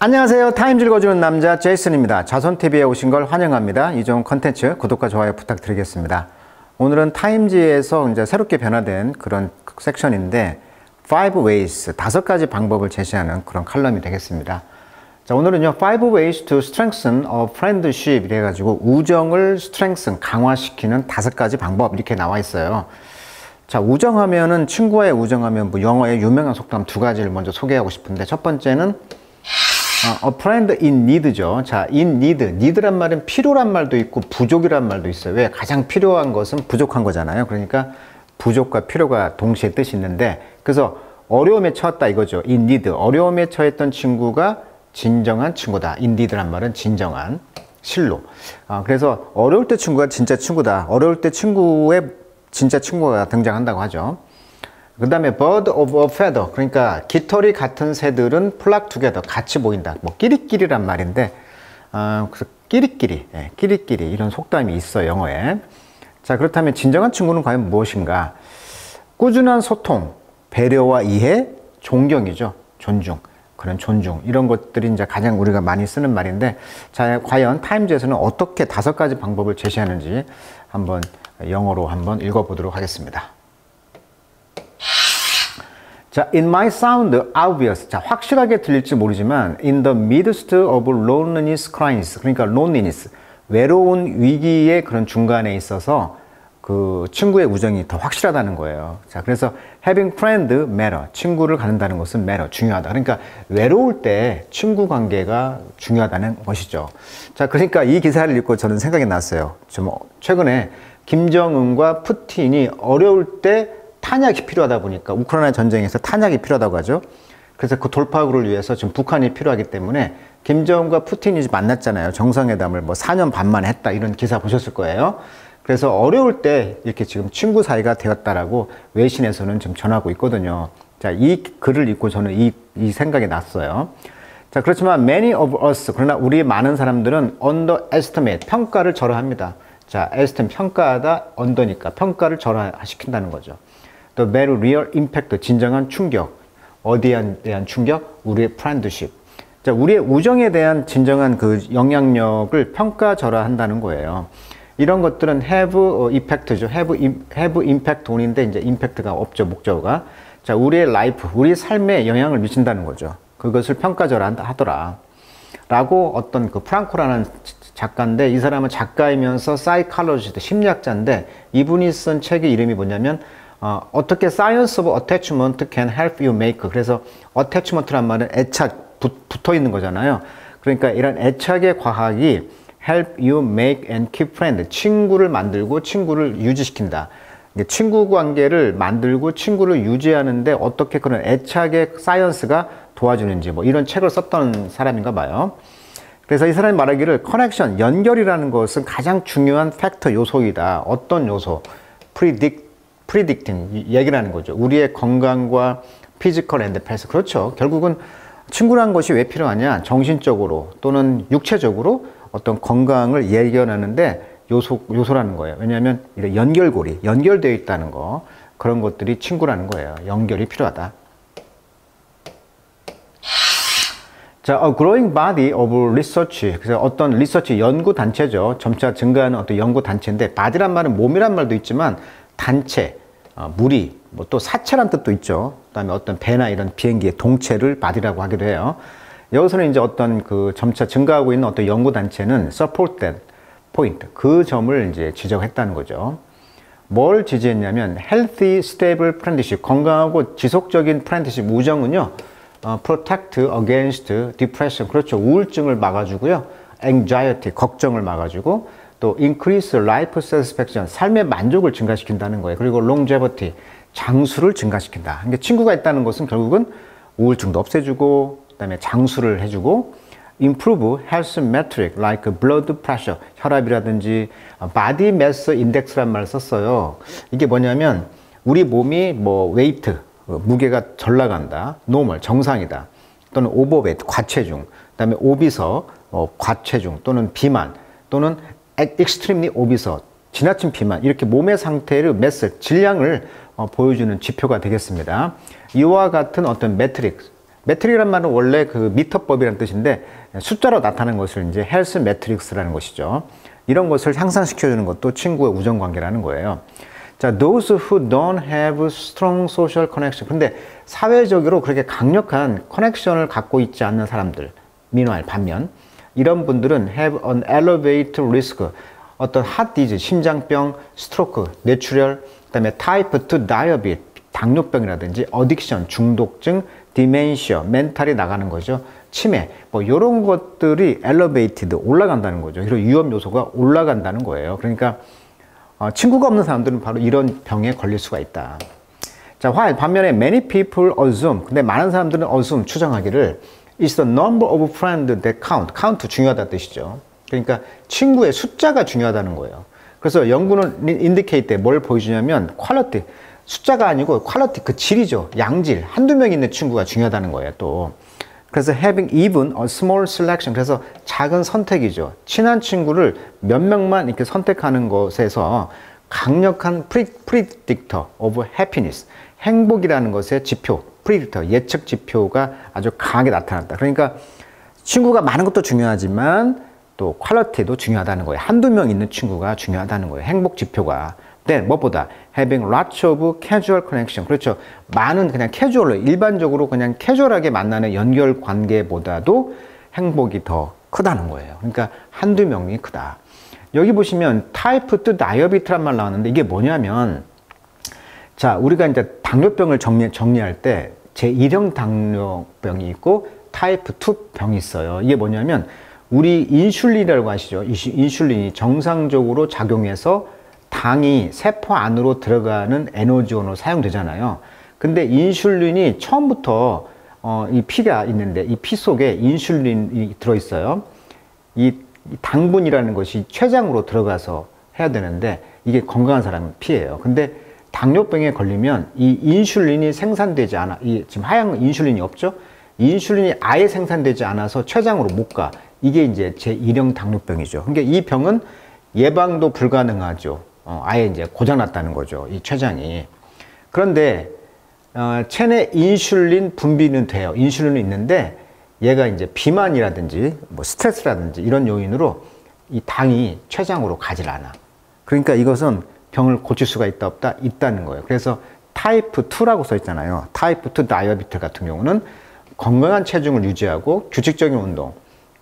안녕하세요. 타임즈 읽어주는 남자 제이슨입니다. 자손TV에 오신 걸 환영합니다. 이 좋은 컨텐츠 구독과 좋아요 부탁드리겠습니다. 오늘은 타임즈에서 이제 새롭게 변화된 그런 섹션인데 5 ways, 5가지 방법을 제시하는 그런 칼럼이 되겠습니다. 자, 오늘은요 5 ways to strengthen a friendship 이래가지고 우정을 strengthen, 강화시키는 5가지 방법 이렇게 나와 있어요. 자, 우정하면은 친구와의 우정하면 뭐 영어의 유명한 속담 2가지를 먼저 소개하고 싶은데 첫 번째는 a friend in need죠. 자, in need. need란 말은 필요란 말도 있고 부족이란 말도 있어요. 왜? 가장 필요한 것은 부족한 거잖아요. 그러니까 부족과 필요가 동시에 뜻이 있는데 그래서 어려움에 처했다 이거죠. in need. 어려움에 처했던 친구가 진정한 친구다. in need란 말은 진정한, 실로. 그래서 어려울 때 친구가 진짜 친구다. 어려울 때 친구의 진짜 친구가 등장한다고 하죠. 그 다음에 bird of a feather, 그러니까 깃털이 같은 새들은 flock together, 같이 모인다. 뭐 끼리끼리란 말인데 그래서 끼리끼리 이런 속담이 있어 영어에. 자, 그렇다면 진정한 친구는 과연 무엇인가? 꾸준한 소통, 배려와 이해, 존경이죠. 존중, 그런 존중, 이런 것들이 이제 가장 우리가 많이 쓰는 말인데, 자, 과연 타임즈에서는 어떻게 5가지 방법을 제시하는지 한번 영어로 한번 읽어보도록 하겠습니다. 자, it might sound obvious. 자, 확실하게 들릴지 모르지만 in the midst of loneliness crisis, 그러니까 loneliness, 외로운 위기의 그런 중간에 있어서 그 친구의 우정이 더 확실하다는 거예요. 자, 그래서 having friend matter, 친구를 갖는다는 것은 matter, 중요하다. 그러니까 외로울 때 친구 관계가 중요하다는 것이죠. 자, 그러니까 이 기사를 읽고 저는 생각이 났어요. 좀 최근에 김정은과 푸틴이 어려울 때 탄약이 필요하다 보니까 우크라이나 전쟁에서 탄약이 필요하다고 하죠. 그래서 그 돌파구를 위해서 지금 북한이 필요하기 때문에 김정은과 푸틴이 만났잖아요. 정상회담을 뭐 4년 반 만에 했다, 이런 기사 보셨을 거예요. 그래서 어려울 때 이렇게 지금 친구 사이가 되었다라고 외신에서는 지금 전하고 있거든요. 자, 이 글을 읽고 저는 이 생각이 났어요. 자, 그렇지만 many of us, 그러나 우리 많은 사람들은 underestimate, 평가를 절하합니다. 자, estimate, 평가하다, under니까 평가를 절하시킨다는 거죠. The very real impact, 진정한 충격. 어디에 대한 충격? 우리의 friendship. 자, 우리의 우정에 대한 진정한 그 영향력을 평가절하한다는 거예요. 이런 것들은 have effect죠. have impact 돈인데 이제 impact가 없죠, 목적어가. 자, 우리의 life, 우리의 삶에 영향을 미친다는 거죠. 그것을 평가절하더라. 라고 어떤 그 프랑코라는 작가인데, 이 사람은 작가이면서 사이칼로지스트, 심리학자인데, 이분이 쓴 책의 이름이 뭐냐면 어떻게 Science of Attachment can help you make. 그래서 attachment란 말은 애착, 붙어 있는 거잖아요. 그러니까 이런 애착의 과학이 help you make and keep friend, 친구를 만들고 친구를 유지시킨다. 친구 관계를 만들고 친구를 유지하는데 어떻게 그런 애착의 사이언스가 도와주는지, 뭐 이런 책을 썼던 사람인가 봐요. 그래서 이 사람이 말하기를 커넥션, 연결이라는 것은 가장 중요한 팩터, 요소이다. 어떤 요소? predicting, 얘기를 하는 거죠. 우리의 건강과 physical and health. 그렇죠. 결국은 친구란 것이 왜 필요하냐? 정신적으로 또는 육체적으로 어떤 건강을 예견하는데 요소라는 거예요. 왜냐하면 이런 연결고리, 연결되어 있다는 거, 그런 것들이 친구라는 거예요. 연결이 필요하다. 자, a growing body of research. 그래서 어떤 리서치, 연구 단체죠. 점차 증가하는 어떤 연구 단체인데, body란 말은 몸이란 말도 있지만 단체, 무리, 뭐 또 사체란 뜻도 있죠. 그다음에 어떤 배나 이런 비행기의 동체를 body라고 하기도 해요. 여기서는 이제 어떤 그 점차 증가하고 있는 어떤 연구 단체는 supported point, 그 점을 이제 지적했다는 거죠. 뭘 지지했냐면 healthy, stable friendship, 건강하고 지속적인 friendship, 우정은요, protect against depression, 그렇죠. 우울증을 막아주고요. anxiety, 걱정을 막아주고, 또 increase life satisfaction, 삶의 만족을 증가시킨다는 거예요. 그리고 longevity, 장수를 증가시킨다. 그러니까 친구가 있다는 것은 결국은 우울증도 없애주고, 그 다음에 장수를 해주고, improve health metric like blood pressure, 혈압이라든지 body mass index란 말을 썼어요. 이게 뭐냐면 우리 몸이 뭐 weight, 무게가 절 나간다, normal, 정상이다, 또는 overweight, 과체중, 그 다음에 obese, 과체중, 또는 비만, 또는 extremely obese, 지나친 비만, 이렇게 몸의 상태를 mass, 질량을 보여주는 지표가 되겠습니다. 이와 같은 어떤 매트릭스, 매트릭이란 말은 원래 그 미터법이라는 뜻인데 숫자로 나타나는 것을 이제 헬스 매트릭스라는 것이죠. 이런 것을 향상시켜주는 것도 친구의 우정 관계라는 거예요. 자, those who don't have strong social connection. 근데 사회적으로 그렇게 강력한 커넥션을 갖고 있지 않는 사람들, meanwhile, 반면 이런 분들은 have an elevated risk. 어떤 heart disease, 심장병, 스트로크, 뇌출혈, 그다음에 type 2 diabetes, 당뇨병이라든지 addiction, 중독증, dementia, 멘탈이 나가는 거죠. 치매, 뭐 이런 것들이 elevated, 올라간다는 거죠. 이런 위험 요소가 올라간다는 거예요. 그러니까 친구가 없는 사람들은 바로 이런 병에 걸릴 수가 있다. 자, 반면에 many people assume, 근데 많은 사람들은 assume, 추정하기를 is the number of friends that count. count 중요하다는 뜻이죠. 그러니까 친구의 숫자가 중요하다는 거예요. 그래서 연구는 indicate 때 뭘 보여주냐면 quality, 숫자가 아니고 quality, 그 질이죠. 양질, 한두 명 있는 친구가 중요하다는 거예요, 또. 그래서 having even a small selection, 그래서 작은 선택이죠. 친한 친구를 몇 명만 이렇게 선택하는 것에서 강력한 predictor of happiness, 행복이라는 것의 지표, predictor, 예측 지표가 아주 강하게 나타난다. 그러니까 친구가 많은 것도 중요하지만 또 퀄리티도 중요하다는 거예요. 한두 명 있는 친구가 중요하다는 거예요. 행복 지표가. Then 무엇보다 having lots of casual connection. 그렇죠. 많은 그냥 캐주얼로, 일반적으로 그냥 캐주얼하게 만나는 연결 관계보다도 행복이 더 크다는 거예요. 그러니까 한두 명이 크다. 여기 보시면 type 2 diabetes란 말 나왔는데 이게 뭐냐면, 자, 우리가 이제 당뇨병을 정리할 때 제1형 당뇨병이 있고 타이프 2 병이 있어요. 이게 뭐냐면 우리 인슐린이라고 아시죠? 인슐린이 정상적으로 작용해서 당이 세포 안으로 들어가는 에너지원으로 사용되잖아요. 근데 인슐린이 처음부터 이 피가 있는데 이 피 속에 인슐린이 들어있어요. 이 당분이라는 것이 췌장으로 들어가서 해야 되는데 이게 건강한 사람은 피예요. 근데 당뇨병에 걸리면 이 인슐린이 생산되지 않아, 지금 하얀 인슐린이 없죠? 인슐린이 아예 생산되지 않아서 췌장으로 못 가. 이게 이제 제1형 당뇨병이죠. 그러니까 이 병은 예방도 불가능하죠. 아예 이제 고장났다는 거죠. 이 췌장이. 그런데 체내 인슐린 분비는 돼요. 인슐린은 있는데 얘가 이제 비만이라든지 뭐 스트레스라든지 이런 요인으로 이 당이 췌장으로 가질 않아. 그러니까 이것은 병을 고칠 수가 있다 없다? 있다는 거예요. 그래서 타이프 2라고 써 있잖아요. 타이프 2 다이어비트 같은 경우는 건강한 체중을 유지하고 규칙적인 운동,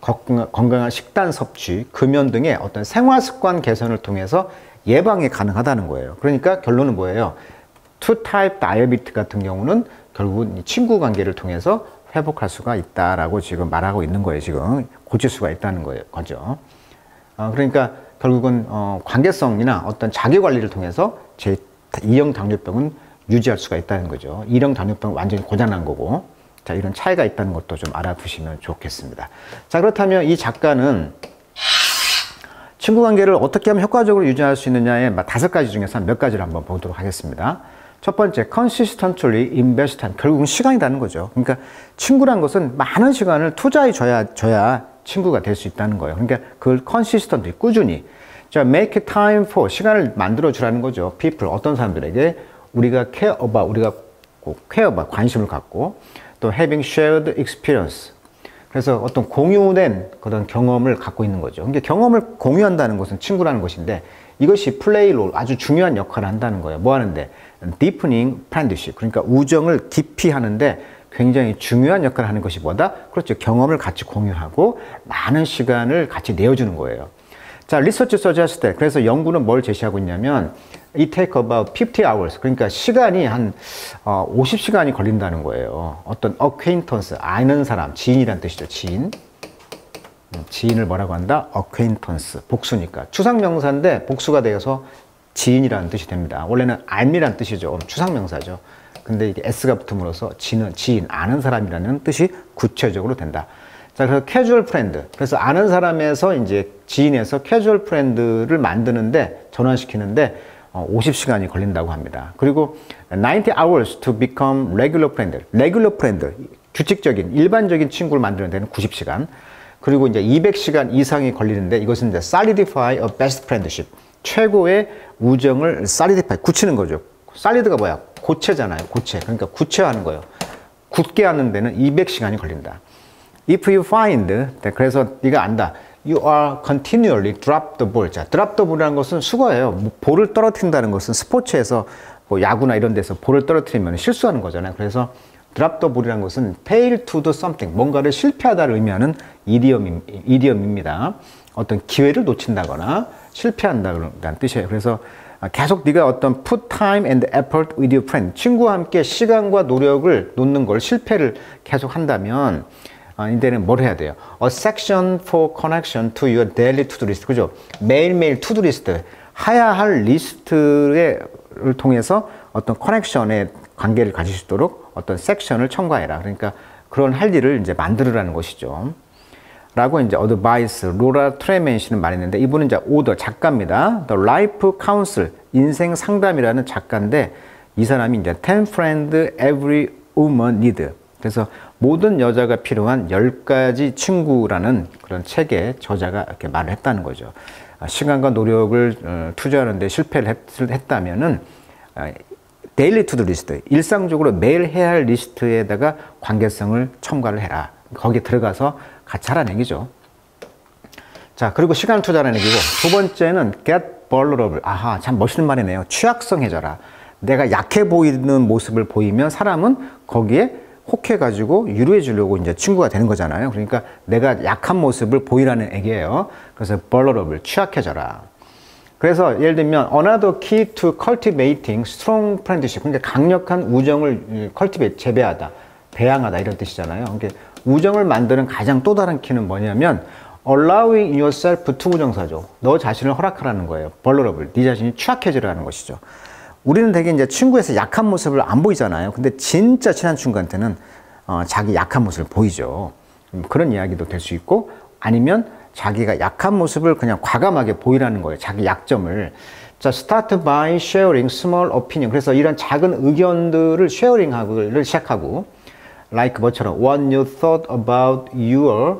건강한 식단 섭취, 금연 등의 어떤 생활 습관 개선을 통해서 예방이 가능하다는 거예요. 그러니까 결론은 뭐예요? 2 타입 다이어비트 같은 경우는 결국은 친구 관계를 통해서 회복할 수가 있다라고 지금 말하고 있는 거예요. 지금 고칠 수가 있다는 거죠. 그러니까 결국은 관계성이나 어떤 자기 관리를 통해서 제2형 당뇨병은 유지할 수가 있다는 거죠. 2형 당뇨병은 완전히 고장난 거고. 자, 이런 차이가 있다는 것도 좀 알아두시면 좋겠습니다. 자, 그렇다면 이 작가는 친구 관계를 어떻게 하면 효과적으로 유지할 수 있느냐의 5가지 중에서 몇 가지를 한번 보도록 하겠습니다. 첫 번째, consistently invest time. 결국은 시간이라는 거죠. 그러니까 친구란 것은 많은 시간을 투자해 줘야 친구가 될 수 있다는 거예요. 그러니까 그걸 consistently, 꾸준히. 자, make time for, 시간을 만들어 주라는 거죠. people, 어떤 사람들에게 우리가 care about, 우리가 꼭 care about, 관심을 갖고, 또 having shared experience. 그래서 어떤 공유된 그런 경험을 갖고 있는 거죠. 그러니까 경험을 공유한다는 것은 친구라는 것인데 이것이 플레이 롤, 아주 중요한 역할을 한다는 거예요. 뭐 하는데? deepening friendship. 그러니까 우정을 깊이 하는데 굉장히 중요한 역할을 하는 것이 뭐다? 그렇죠. 경험을 같이 공유하고 많은 시간을 같이 내어주는 거예요. 자, research suggests that. 그래서 연구는 뭘 제시하고 있냐면 it take about 50 hours. 그러니까 시간이 한 50시간이 걸린다는 거예요. 어떤 acquaintance, 아는 사람, 지인이란 뜻이죠. 지인. 지인을 뭐라고 한다? acquaintance. 복수니까. 추상명사인데 복수가 되어서 지인이라는 뜻이 됩니다. 원래는 알미란 뜻이죠. 추상명사죠. 근데 이게 s가 붙음으로써 지인, 아는 사람이라는 뜻이 구체적으로 된다. 자, 그래서 캐주얼 프렌드. 그래서 아는 사람에서 이제 지인에서 캐주얼 프렌드를 만드는데, 전환시키는데 50시간이 걸린다고 합니다. 그리고 90 hours to become regular friend. regular friend. 규칙적인, 일반적인 친구를 만드는 데는 90시간. 그리고 이제 200시간 이상이 걸리는데 이것은 이제 solidify a best friendship. 최고의 우정을 solidify, 굳히는 거죠. solid가 뭐야? 고체잖아요. 고체. 그러니까 구체화하는 거예요. 굳게 하는 데는 200시간이 걸린다. If you find, 그래서 네가 안다. You are continually drop the ball. 자, drop the ball이라는 것은 수거예요. 볼을 떨어뜨린다는 것은 스포츠에서 뭐 야구나 이런 데서 볼을 떨어뜨리면 실수하는 거잖아요. 그래서 drop the ball이라는 것은 fail to do something, 뭔가를 실패하다를 의미하는 이디엄입니다. 어떤 기회를 놓친다거나 실패한다는 뜻이에요. 그래서 계속 네가 어떤 put time and effort with your friend, 친구와 함께 시간과 노력을 놓는 걸 실패를 계속 한다면 이제는 뭘 해야 돼요? A section for connection to your daily to-do list. 그죠? 매일매일 to-do list, 해야 할 리스트를 통해서 어떤 커넥션의 관계를 가질 수 있도록 어떤 섹션을 첨가해라. 그러니까 그런 할 일을 이제 만들으라는 것이죠. 라고 이제 어드바이스, 로라 트레멘 씨는 말했는데, 이분은 이제 오더, 작가입니다. The Life Counsel, 인생 상담이라는 작가인데, 이 사람이 이제 10 friends every woman need. 그래서 모든 여자가 필요한 10가지 친구라는 그런 책의 저자가 이렇게 말을 했다는 거죠. 시간과 노력을 투자하는데 실패를 했다면은 데일리 투두 리스트, 일상적으로 매일 해야 할 리스트에다가 관계성을 첨가를 해라. 거기에 들어가서 같이 하라는 얘기죠. 자, 그리고 시간 투자라는 얘기고, 두 번째는 get vulnerable. 아하, 참 멋있는 말이네요. 취약성해져라. 내가 약해 보이는 모습을 보이면 사람은 거기에 혹해가지고 유료해 주려고 이제 친구가 되는 거잖아요. 그러니까 내가 약한 모습을 보이라는 얘기예요. 그래서 vulnerable, 취약해져라. 그래서 예를 들면 another key to cultivating strong friendship, 그러니까 강력한 우정을 cultivate, 재배하다, 배양하다 이런 뜻이잖아요. 그러니까 우정을 만드는 가장 또 다른 키는 뭐냐면 allowing yourself to 부정사죠. 너 자신을 허락하라는 거예요. vulnerable, 네 자신이 취약해지라는 것이죠. 우리는 되게 이제 친구에서 약한 모습을 안 보이잖아요. 근데 진짜 친한 친구한테는 자기 약한 모습을 보이죠. 그런 이야기도 될 수 있고, 아니면 자기가 약한 모습을 그냥 과감하게 보이라는 거예요. 자기 약점을. 자, start by sharing small opinion. 그래서 이런 작은 의견들을 쉐어링하기를 시작하고, like 뭐처럼 what you thought about your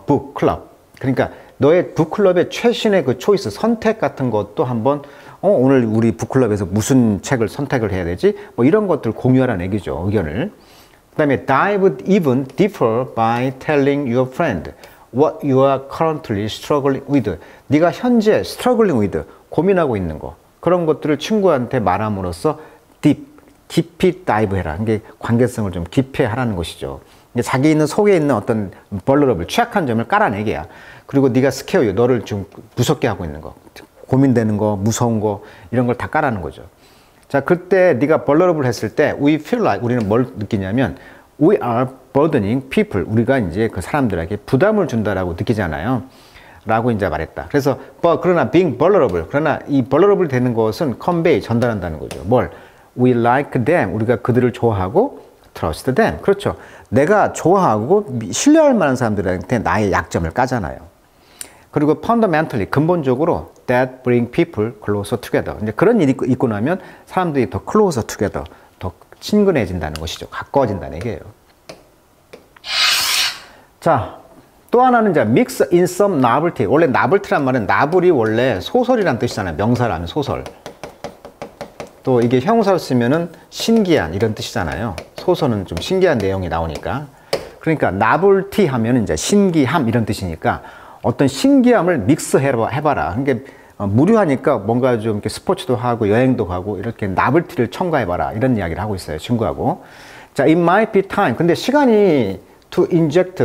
book club. 그러니까 너의 북클럽의 최신의 그 초이스, 선택 같은 것도 한번 오늘 우리 북클럽에서 무슨 책을 선택을 해야 되지? 뭐 이런 것들 공유하라는 얘기죠. 의견을. 그 다음에 dive even deeper by telling your friend what you are currently struggling with. 네가 현재 struggling with, 고민하고 있는 거. 그런 것들을 친구한테 말함으로써 깊이 다이브 해라. 이게 관계성을 좀 깊이 하라는 것이죠. 자기 있는 속에 있는 어떤 vulnerable, 취약한 점을 깔아내게야. 그리고 네가 스케어, 너를 좀 무섭게 하고 있는 거, 고민되는 거, 무서운 거, 이런 걸 다 깔아는 거죠. 자, 그때 네가 vulnerable 했을 때 we feel like, 우리는 뭘 느끼냐면 we are burdening people, 우리가 이제 그 사람들에게 부담을 준다라고 느끼잖아요. 라고 이제 말했다. 그래서 그러나 being vulnerable, 그러나 이 vulnerable 되는 것은 convey, 전달한다는 거죠. 뭘? We like them, 우리가 그들을 좋아하고 trust them. 그렇죠. 내가 좋아하고 신뢰할 만한 사람들한테 나의 약점을 까잖아요. 그리고 fundamentally, 근본적으로 that bring people closer together. 이제 그런 일이 있고 나면 사람들이 더 closer together, 더 친근해진다는 것이죠. 가까워진다는 얘기예요. 자, 또 하나는 이제 mix in some novelty. 원래 novelty란 말은 나불이 원래 소설이란 뜻이잖아요. 명사라면 소설. 또 이게 형사로 쓰면은 신기한 이런 뜻이잖아요. 소설은 좀 신기한 내용이 나오니까. 그러니까 novelty 하면은 이제 신기함 이런 뜻이니까 어떤 신기함을 믹스해봐라. 그러니까 무료하니까 뭔가 좀 이렇게 스포츠도 하고 여행도 가고 이렇게 novelty를 첨가해봐라. 이런 이야기를 하고 있어요. 친구하고. 자, it might be time. 근데 시간이 to inject,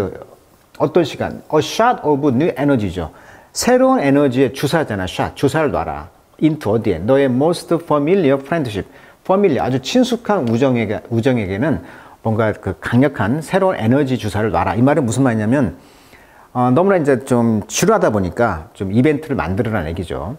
어떤 시간? A shot of new energy죠. 새로운 에너지의 주사잖아. shot. 주사를 놔라. into 어디에? 너의 most familiar friendship. familiar, 아주 친숙한 우정에게는 뭔가 그 강력한 새로운 에너지 주사를 놔라. 이 말은 무슨 말이냐면 너무나 이제 좀 지루하다 보니까 좀 이벤트를 만들어라는 얘기죠.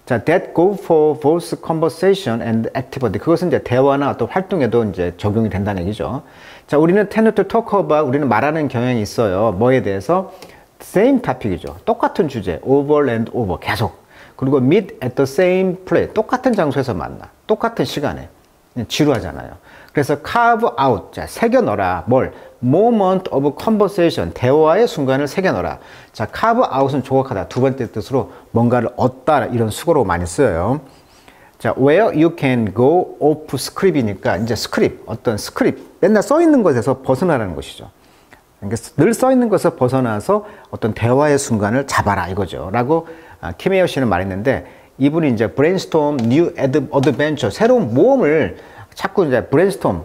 자, that go for both conversation and activity. 그것은 이제 대화나 어떤 활동에도 이제 적용이 된다는 얘기죠. 자, 우리는 tend to talk about, 우리는 말하는 경향이 있어요. 뭐에 대해서? same topic이죠. 똑같은 주제, over and over, 계속. 그리고 meet at the same place, 똑같은 장소에서 만나, 똑같은 시간에. 지루하잖아요. 그래서 carve out, 자, 새겨 넣어라. 뭘? moment of conversation, 대화의 순간을 새겨 넣어라. 자, carve out은 조각하다. 두 번째 뜻으로 뭔가를 얻다, 이런 수고로 많이 쓰여요. 자, where you can go off script이니까 이제 스크립트, 어떤 스크립트, 맨날 써 있는 것에서 벗어나라는 것이죠. 그러니까 늘 써 있는 것에서 벗어나서 어떤 대화의 순간을 잡아라 이거죠. 라고 키메이어 씨는 말했는데 이분이 이제 brainstorm new adventure, 새로운 모험을 자꾸 이제 brainstorm,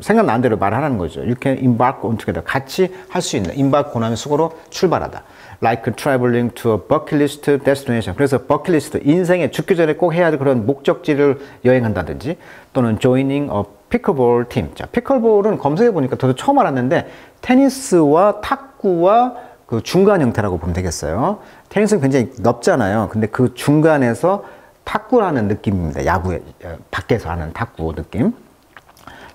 생각나는 대로 말하라는 거죠. You can embark on together. 같이 할 수 있는, embark 하면 수고로 출발하다. Like traveling to a bucket list destination. 그래서 bucket list, 인생에 죽기 전에 꼭 해야 할 그런 목적지를 여행한다든지 또는 joining a pickleball team. 자, 피클볼은 검색해 보니까 저도 처음 알았는데 테니스와 탁구와 그 중간 형태라고 보면 되겠어요. 테니스는 굉장히 넓잖아요. 근데 그 중간에서 탁구라는 느낌입니다. 야구에 밖에서 하는 탁구 느낌.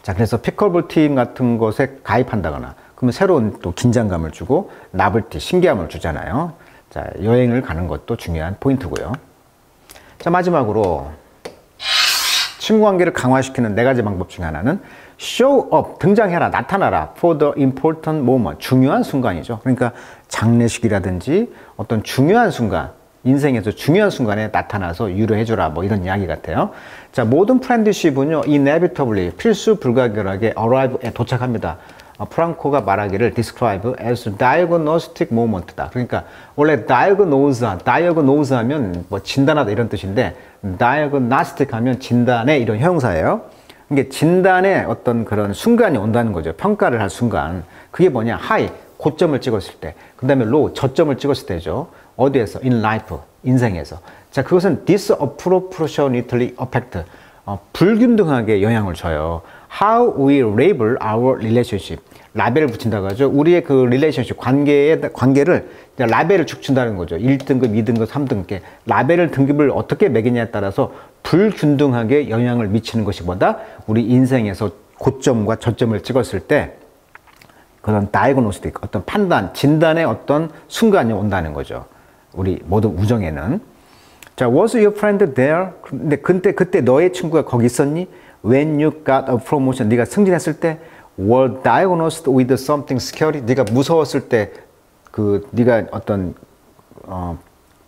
자, 그래서 피클볼 팀 같은 것에 가입한다거나 그러면 새로운 또 긴장감을 주고 나벨티, 신기함을 주잖아요. 자, 여행을 가는 것도 중요한 포인트고요. 자, 마지막으로 친구 관계를 강화시키는 4가지 방법 중에 하나는 show up, 등장해라, 나타나라 for the important moment, 중요한 순간이죠. 그러니까 장례식이라든지 어떤 중요한 순간, 인생에서 중요한 순간에 나타나서 유료해주라 뭐 이런 이야기 같아요. 자, 모든 프렌드십은요 inevitably, 필수 불가결하게 arrive에 도착합니다. 프랑코가 말하기를 describe as diagnostic moment다. 그러니까 원래 diagnose 하면 뭐 진단하다 이런 뜻인데 diagnostic 하면 진단의 이런 형용사예요. 그러니까 진단의 어떤 그런 순간이 온다는 거죠. 평가를 할 순간. 그게 뭐냐? high, 고점을 찍었을 때. 그 다음에 low, 저점을 찍었을 때죠. 어디에서? in life, 인생에서. 자, 그것은 disproportionately affect, 불균등하게 영향을 줘요. How we label our relationship. 라벨을 붙인다고 하죠. 우리의 그 relationship, 관계를 라벨을 쭉 준다는 거죠. 1등급, 2등급, 3등급. 라벨을 등급을 어떻게 매기냐에 따라서 불균등하게 영향을 미치는 것이 뭐다? 우리 인생에서 고점과 저점을 찍었을 때 그런 다이그노스틱, 어떤 판단, 진단의 어떤 순간이 온다는 거죠. 우리 모든 우정에는. 자, was your friend there? 근데 그때 너의 친구가 거기 있었니? When you got a promotion, 네가 승진했을 때, were diagnosed with something scary? 네가 무서웠을 때, 네가 어떤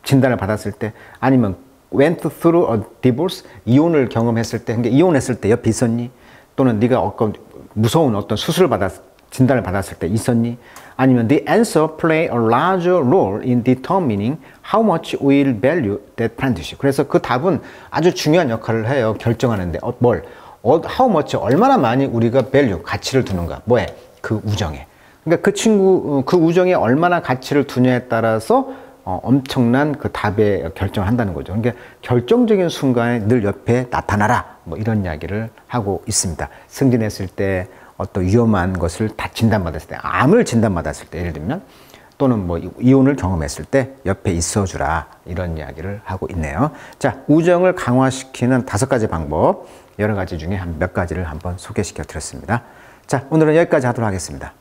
진단을 받았을 때, 아니면 went through a divorce, 이혼을 경험했을 때, 그러니까 이혼했을 때 옆에 있었니? 또는 네가 어떤 무서운 어떤 진단을 받았을 때 있었니? 아니면 the answer play a larger role in determining how much we'll value that friendship. 그래서 그 답은 아주 중요한 역할을 해요. 결정하는데 how much, 얼마나 많이 우리가 value, 가치를 두는가. 뭐에? 그 우정에. 그러니까 그 친구, 그 우정에 얼마나 가치를 두냐에 따라서 엄청난 그 답에 결정을 한다는 거죠. 그러니까 결정적인 순간에 늘 옆에 나타나라. 뭐 이런 이야기를 하고 있습니다. 승진했을 때, 어떤 위험한 것을 다 진단받았을 때, 암을 진단받았을 때, 예를 들면, 또는 뭐 이혼을 경험했을 때 옆에 있어주라. 이런 이야기를 하고 있네요. 자, 우정을 강화시키는 5가지 방법, 여러 가지 중에 한 몇 가지를 한번 소개시켜 드렸습니다. 자, 오늘은 여기까지 하도록 하겠습니다.